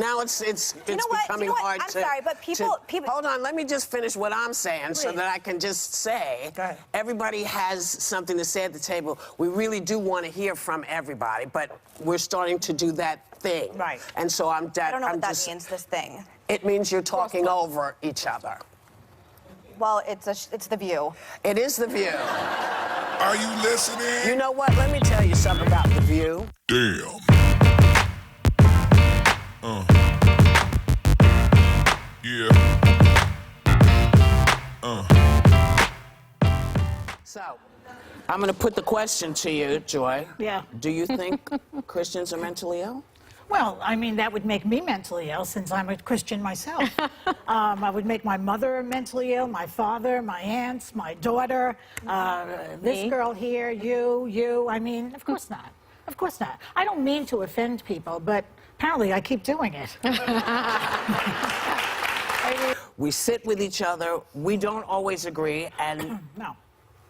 now it's becoming hard I'm sorry, but people... Hold on, let me just finish what I'm saying so that I can just say everybody has something to say at the table. We really do want to hear from everybody, but we're starting to do that thing. Right. And so I don't know what that means, this thing. It means you're talking over each other. Well, it's The View. It is The View. Are you listening? You know what? Let me tell you something about The View. Damn. Yeah. So, I'm going to put the question to you, Joy. Yeah. Do you think Christians are mentally ill? Well, I mean, that would make me mentally ill since I'm a Christian myself. I would make my mother mentally ill, my father, my aunts, my daughter, this girl here, you. I mean, of course not. Of course not. I don't mean to offend people, but apparently I keep doing it. We sit with each other. We don't always agree, and... No.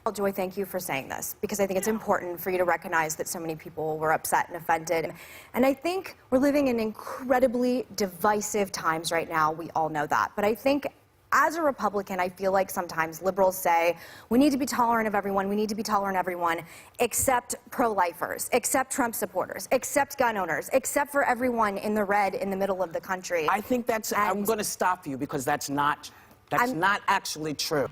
Well, Joy, thank you for saying this, because I think it's important for you to recognize that so many people were upset and offended. And I think we're living in incredibly divisive times right now. We all know that. But I think as a Republican, I feel like sometimes liberals say, we need to be tolerant of everyone, we need to be tolerant of everyone, except pro-lifers, except Trump supporters, except gun owners, except for everyone in the red in the middle of the country. I think that's... I'm going to stop you because that's not actually true.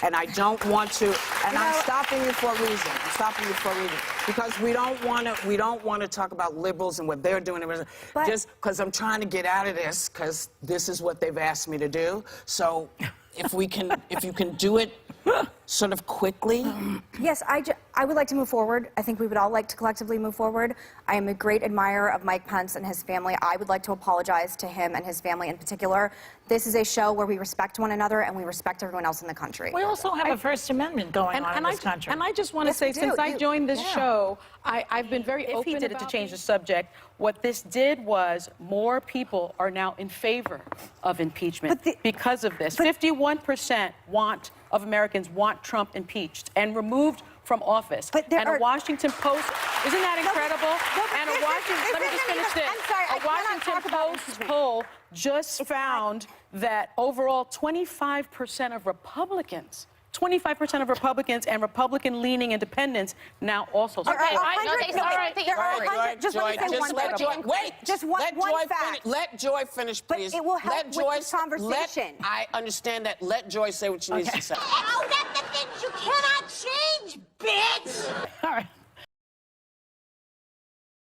And I don't want to, and I'm stopping you for a reason. I'm stopping you for a reason. Because we don't want to talk about liberals and what they're doing. Just because I'm trying to get out of this, because this is what they've asked me to do. So if you can do it sort of quickly. Yes, I would like to move forward. I think we would all like to collectively move forward. I am a great admirer of Mike Pence and his family. I would like to apologize to him and his family in particular. This is a show where we respect one another and we respect everyone else in the country. We also have a First Amendment going on in this country. And I just want to say, since I joined this show, I've been very open. If he did it to change the subject, what this did was more people are now in favor of impeachment because of this. 51% of Americans want Trump impeached and removed from office. And a Washington Post, isn't that incredible? Let me just finish this. I'm sorry, a Washington Post poll just found that overall 25% of Republicans, 25% of Republicans and Republican-leaning independents now also support. Let Joy finish, please. But it will help with this conversation. I understand that. Let Joy say what she needs to say. Oh, that's the things you cannot change, bitch! All right.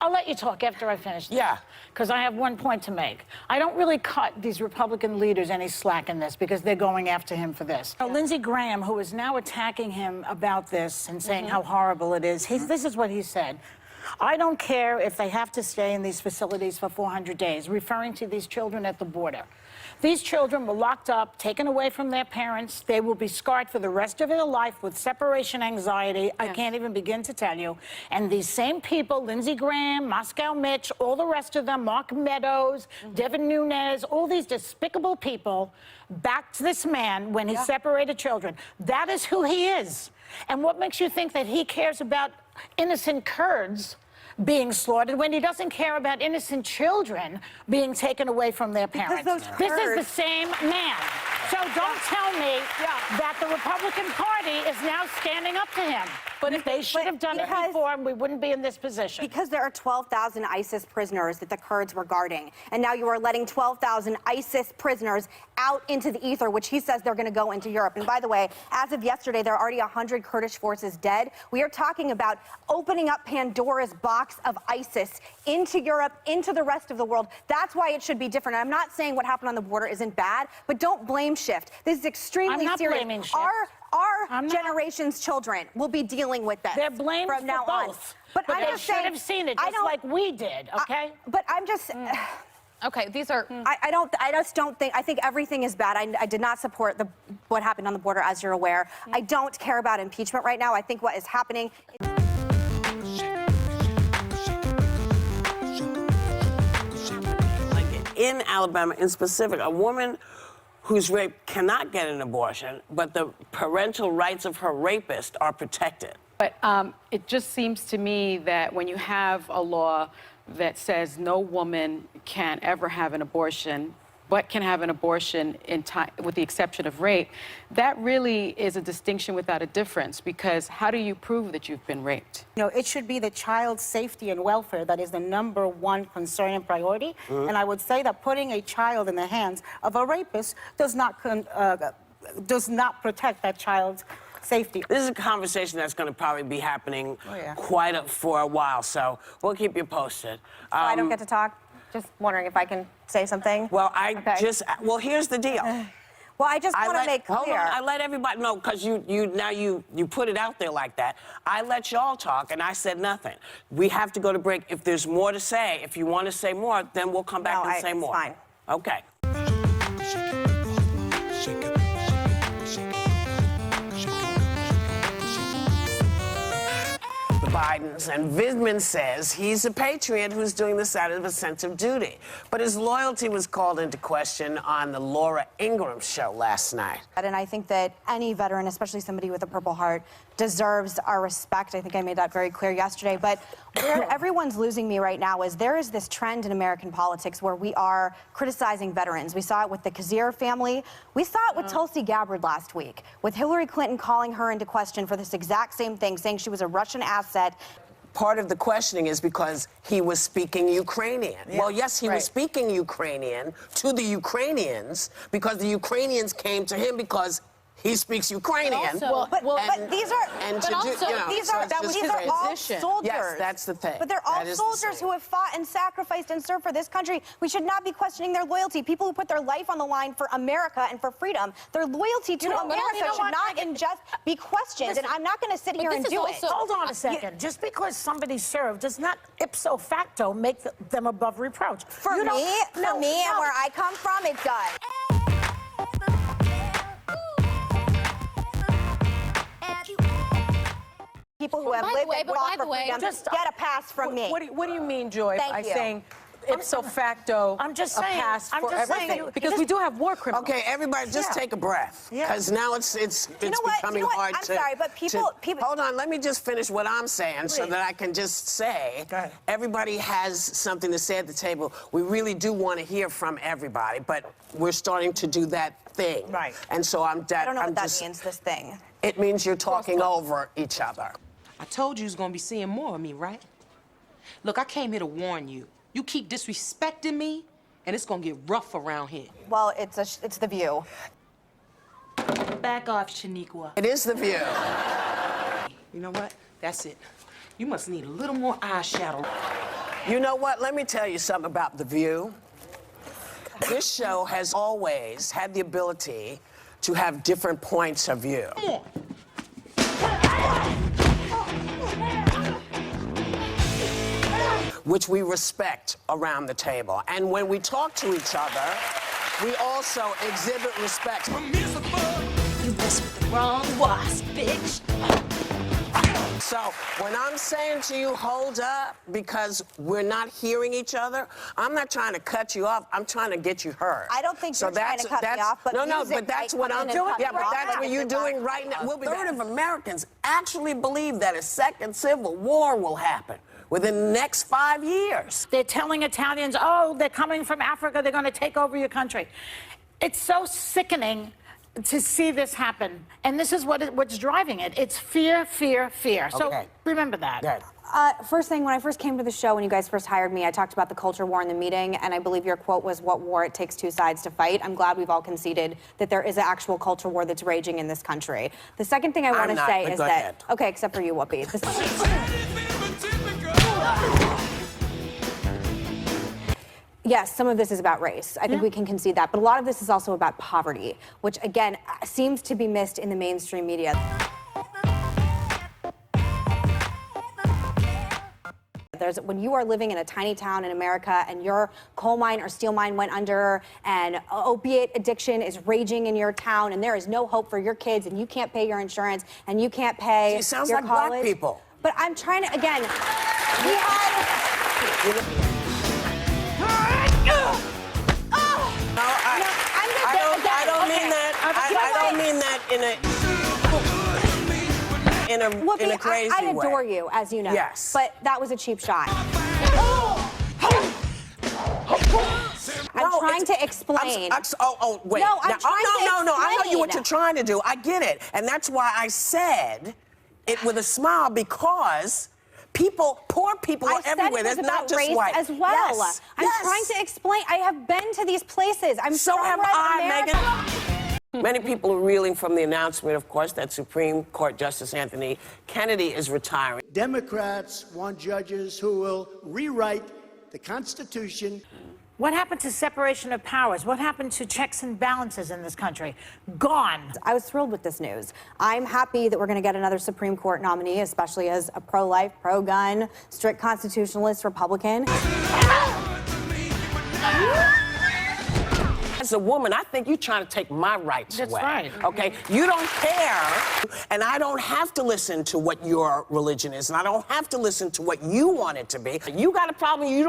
I'll let you talk after I finish this. Yeah. Because I have one point to make. I don't really cut these Republican leaders any slack in this because they're going after him for this. Lindsey Graham, who is now attacking him about this and saying how horrible it is, this is what he said. I don't care if they have to stay in these facilities for 400 days, referring to these children at the border. These children were locked up, taken away from their parents. They will be scarred for the rest of their life with separation anxiety. I can't even begin to tell you. And these same people, Lindsey Graham, Moscow Mitch, all the rest of them, Mark Meadows, Devin Nunes, all these despicable people backed this man when he separated children. That is who he is. And what makes you think that he cares about innocent Kurds being slaughtered when he doesn't care about innocent children being taken away from their parents? This is the same man. So don't tell me that the Republican Party is now standing up to him. But if they should have done it before, we wouldn't be in this position. Because there are 12,000 ISIS prisoners that the Kurds were guarding. And now you are letting 12,000 ISIS prisoners out into the ether, which he says they're going to go into Europe. And by the way, as of yesterday, there are already 100 Kurdish forces dead. We are talking about opening up Pandora's box of ISIS into Europe, into the rest of the world. That's why it should be different. And I'm not saying what happened on the border isn't bad, but don't blame shift. This is extremely serious. I'm not blaming shift. Our generation's children will be dealing with this. They're blamed from now for both. On. But they should have seen it just like we did, okay? But I'm just... Okay, these are... I just don't think... I think everything is bad. I did not support what happened on the border, as you're aware. I don't care about impeachment right now. I think what is happening... In Alabama, in specific, a woman who's raped cannot get an abortion, but the parental rights of her rapist are protected. But it just seems to me that when you have a law that says no woman can ever have an abortion, but can have an abortion in time, with the exception of rape, that really is a distinction without a difference, because how do you prove that you've been raped? You know, it should be the child's safety and welfare that is the #1 concern and priority. And I would say that putting a child in the hands of a rapist does not protect that child's safety. This is a conversation that's going to probably be happening for a while, so we'll keep you posted. I don't get to talk. Just wondering if I can say something. Well, Okay. here's the deal. Well, I just want to make clear. Hold on, I let everybody know, because you put it out there like that. I let y'all talk, and I said nothing. We have to go to break. If there's more to say, if you want to say more, then we'll come back and say more. Fine. Okay. Bidens, and Vidman says he's a patriot who's doing this out of a sense of duty. But his loyalty was called into question on the Laura Ingraham show last night. And I think that any veteran, especially somebody with a Purple Heart, deserves our respect. I think I made that very clear yesterday. But where everyone's losing me right now is there is this trend in American politics where we are criticizing veterans. We saw it with the Kazir family. We saw it with Tulsi Gabbard last week, with Hillary Clinton calling her into question for this exact same thing, saying she was a Russian asset. Part of the questioning is because he was speaking Ukrainian. Yeah, well, yes, he was speaking Ukrainian to the Ukrainians because the Ukrainians came to him because he speaks Ukrainian. But these are all soldiers. Yes, that's the thing. But they're all soldiers who have fought and sacrificed and served for this country. We should not be questioning their loyalty. People who put their life on the line for America and for freedom, their loyalty to America should not just be questioned. And I'm not going to sit here and do it. Hold on a second. Just because somebody served does not ipso facto make them above reproach. For me, and where I come from, it does. People who have lived and fought for freedom get a pass from me. What do you mean, Joy, by you. saying ipso facto I'm just saying, a pass I'm for just everything? saying, Because we do have war criminals. Okay, everybody, just take a breath, because now it's becoming hard I'm sorry, but people. Hold on, let me just finish what I'm saying so that I can just say. Everybody has something to say at the table. We really do want to hear from everybody, but we're starting to do that thing. Right. And so I don't know what that means. This thing. It means you're talking over each other. I told you was gonna be seeing more of me, right? Look, I came here to warn you. You keep disrespecting me, and it's gonna get rough around here. Well, it's the View. Back off, Shaniqua. It is the View. You know what? That's it. You must need a little more eyeshadow. You know what? Let me tell you something about the View. This show has always had the ability to have different points of view. Come on. Which we respect around the table. And when we talk to each other, we also exhibit respect. You mess with the wrong wasp, bitch. So when I'm saying to you, hold up, because we're not hearing each other, I'm not trying to cut you off. I'm trying to get you heard. I don't think you're trying to cut me off, but but that's what I'm doing. Yeah, but that's what you're doing right now. A third of Americans actually believe that a second civil war will happen within the next 5 years. They're telling Italians, oh, they're coming from Africa, they're going to take over your country. It's so sickening to see this happen. And this is what's driving it. It's fear, fear, fear. So remember that. First thing, when I first came to the show, when you guys first hired me, I talked about the culture war in the meeting, and I believe your quote was, what war it takes two sides to fight. I'm glad we've all conceded that there is an actual culture war that's raging in this country. The second thing I want to say is that... Okay, except for you, Whoopi. Yes, some of this is about race. I think we can concede that. But a lot of this is also about poverty, which, again, seems to be missed in the mainstream media. When you are living in a tiny town in America and your coal mine or steel mine went under and opiate addiction is raging in your town and there is no hope for your kids and you can't pay your insurance and you can't pay It sounds your like college. black people. But I'm trying to, again, we had... I don't mean that in a... in a Whoopi, crazy I way. adore you, as you know. Yes. But that was a cheap shot. I'm trying to explain. Wait. No, I'm trying to No, I know explain. what you're trying to do. I get it. And that's why I said it with a smile, because poor people are everywhere. There's not just race white. as well. Yes. I'm trying to explain. I have been to these places. So have I, Meghan. Many people are reeling from the announcement, of course, that Supreme Court Justice Anthony Kennedy is retiring. Democrats want judges who will rewrite the Constitution. What happened to separation of powers? What happened to checks and balances in this country? Gone. I was thrilled with this news. I'm happy that we're going to get another Supreme Court nominee, especially as a pro-life, pro-gun, strict constitutionalist Republican. As a woman, I think you're trying to take my rights away. That's right. Okay? You don't care, and I don't have to listen to what your religion is, and I don't have to listen to what you want it to be. You got a problem. You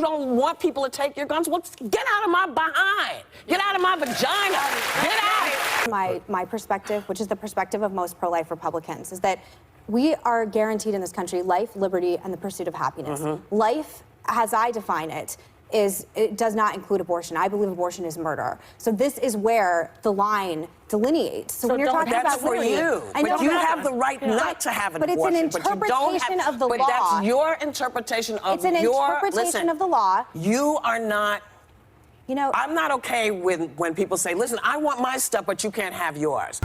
don't want people to take your guns. Well, get out of my behind. Get out of my vagina. Get out. My perspective, which is the perspective of most pro-life Republicans, is that we are guaranteed in this country life, liberty, and the pursuit of happiness. Life, as I define it, it does not include abortion. I believe abortion is murder. So this is where the line delineates. So when you're talking that's about for liberty, you. But you have the right not to have an but abortion. It's an interpretation of the law. But that's your interpretation of It's an interpretation of the law. You are not. You know, I'm not okay when people say, "Listen, I want my stuff, but you can't have yours."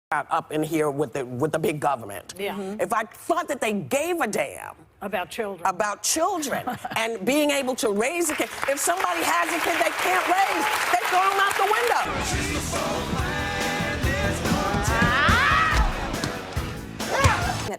Up in here with the big government. If I thought that they gave a damn About children. and being able to raise a kid, if somebody has a kid they can't raise, they throw them out the window.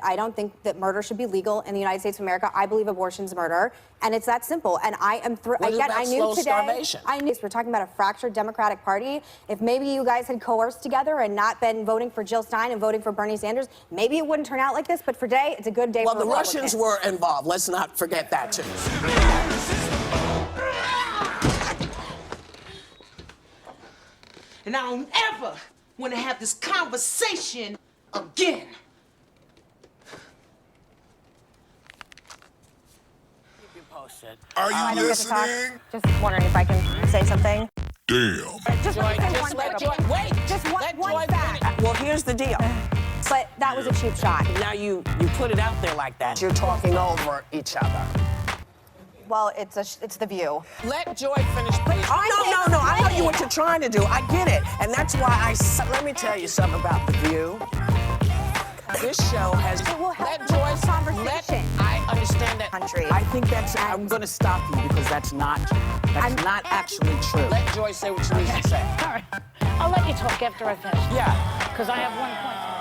I don't think that murder should be legal in the United States of America. I believe abortion's murder, and it's that simple. And I am again, I knew today. Starvation? I knew we're talking about a fractured Democratic Party. If maybe you guys had coerced together and not been voting for Jill Stein and voting for Bernie Sanders, maybe it wouldn't turn out like this. But for today, it's a good day. Well, for the Republicans. Russians were involved. Let's not forget that too. And I don't ever want to have this conversation again. Are you I don't get to talk. listening? Just wondering if I can say something. Damn. Just Joy, Just one Joy fact. finish. Well, here's the deal. But that was a cheap shot. Now you put it out there like that. You're talking over each other. Well, it's the View. Let Joy finish, please. Oh, no. I know what you're trying to do. I get it. And that's why let me tell you something about The View. This show has... It will help let with Joy this conversation. I understand that. Country. I think I'm going to stop you because that's not actually true. Let Joy say what she needs to say. All right. I'll let you talk after I finish. Yeah. Because I have one point to make.